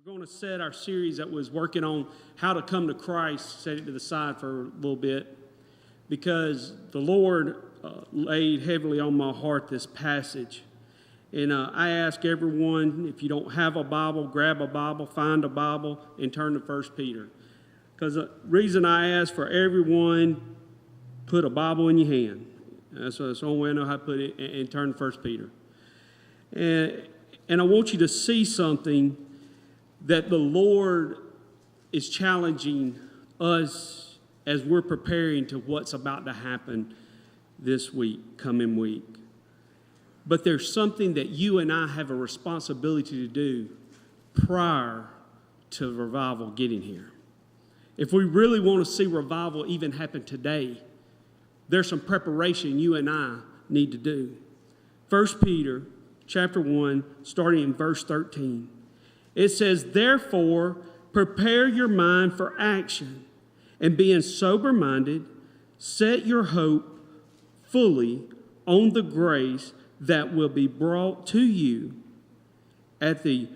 We're going to set our series that was working on how to come to Christ, set it to the side for a little bit, because the Lord laid heavily on my heart this passage. And I ask everyone, if you don't have a Bible, grab a Bible, find a Bible, and turn to 1 Peter. Because the reason I ask for everyone, put a Bible in your hand. That's the only way I know how to put it, and turn to 1 Peter. And I want you to see something that the Lord is challenging us as we're preparing to what's about to happen this week, coming week. But there's something that you and I have a responsibility to do prior to revival getting here. If we really want to see revival even happen today, there's some preparation you and I need to do. 1 Peter chapter 1, starting in verse 13. It says, "Therefore, prepare your mind for action, and being sober-minded, set your hope fully on the grace that will be brought to you at the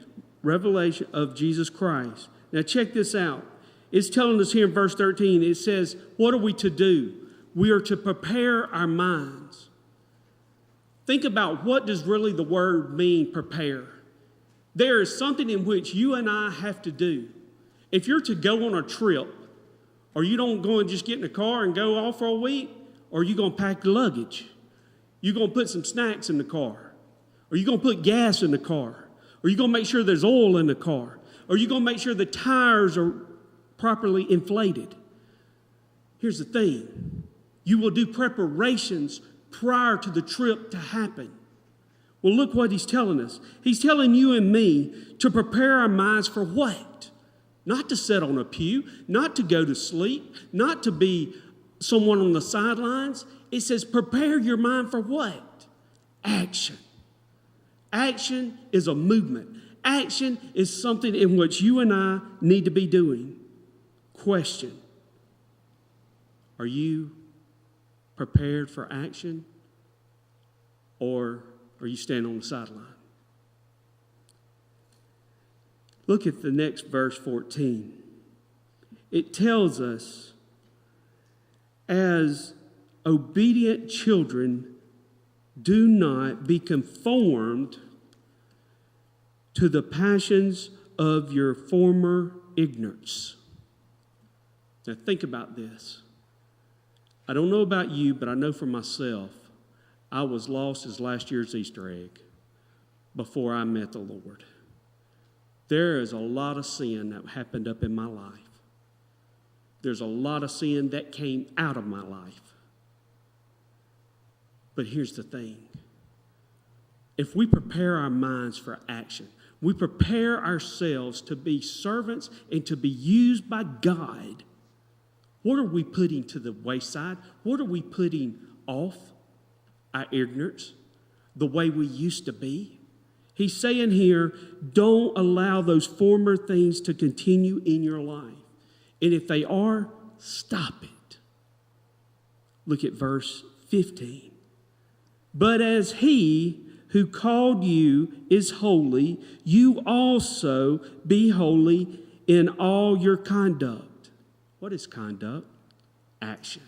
revelation of Jesus Christ." Now check this out. It's telling us here in verse 13, it says, what are we to do? We are to prepare our minds. Think about, what does really the word mean, prepare? There is something in which you and I have to do. If you're to go on a trip, or you don't go and just get in the car and go off for a week, or you going to pack luggage, you're going to put some snacks in the car, or you're going to put gas in the car, or you're going to make sure there's oil in the car, or you're going to make sure the tires are properly inflated. Here's the thing. You will do preparations prior to the trip to happen. Well, look what he's telling us. He's telling you and me to prepare our minds for what? Not to sit on a pew, not to go to sleep, not to be someone on the sidelines. It says prepare your mind for what? Action. Action is a movement. Action is something in which you and I need to be doing. Question. Are you prepared for action? Or are you standing on the sideline? Look at the next verse 14. It tells us, as obedient children, do not be conformed to the passions of your former ignorance. Now think about this. I don't know about you, but I know for myself, I was lost as last year's Easter egg before I met the Lord. There is a lot of sin that happened up in my life. There's a lot of sin that came out of my life. But here's the thing. If we prepare our minds for action, we prepare ourselves to be servants and to be used by God, what are we putting to the wayside? What are we putting off? Our ignorance, the way we used to be. He's saying here, don't allow those former things to continue in your life. And if they are, stop it. Look at verse 15. But as he who called you is holy, you also be holy in all your conduct. What is conduct? Action.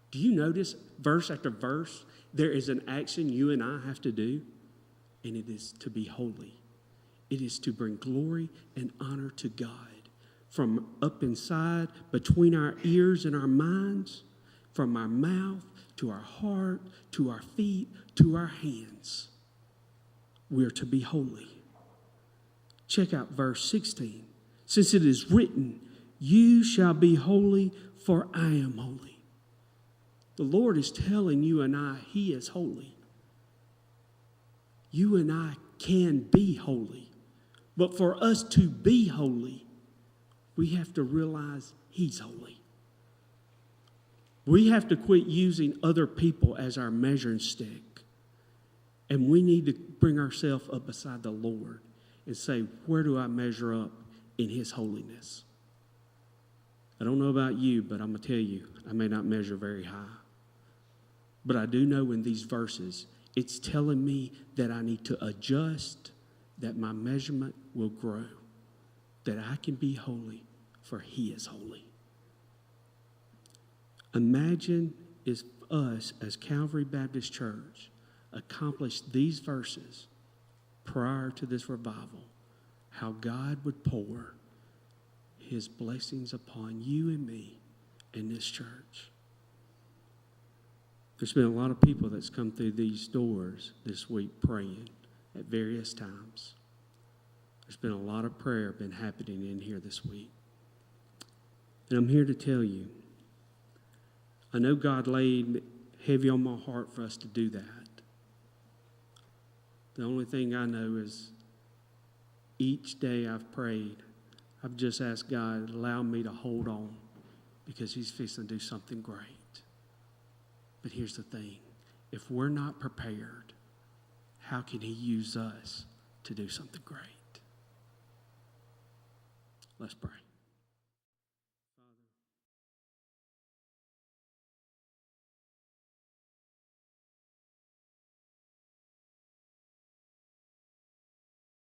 Do you notice verse after verse, there is an action you and I have to do, and it is to be holy. It is to bring glory and honor to God from up inside, between our ears and our minds, from our mouth to our heart, to our feet, to our hands. We're to be holy. Check out verse 16. Since it is written, you shall be holy, for I am holy. The Lord is telling you and I, he is holy. You and I can be holy. But for us to be holy, we have to realize he's holy. We have to quit using other people as our measuring stick. And we need to bring ourselves up beside the Lord and say, where do I measure up in his holiness? I don't know about you, but I'm going to tell you, I may not measure very high. But I do know in these verses, it's telling me that I need to adjust, that my measurement will grow. that I can be holy, for he is holy. Imagine if us as Calvary Baptist Church accomplished these verses prior to this revival, how God would pour his blessings upon you and me in this church. There's been a lot of people that's come through these doors this week praying at various times. There's been a lot of prayer been happening in here this week. And I'm here to tell you, I know God laid heavy on my heart for us to do that. The only thing I know is each day I've prayed, I've just asked God to allow me to hold on because he's fixing to do something great. But here's the thing. If we're not prepared, how can he use us to do something great? Let's pray.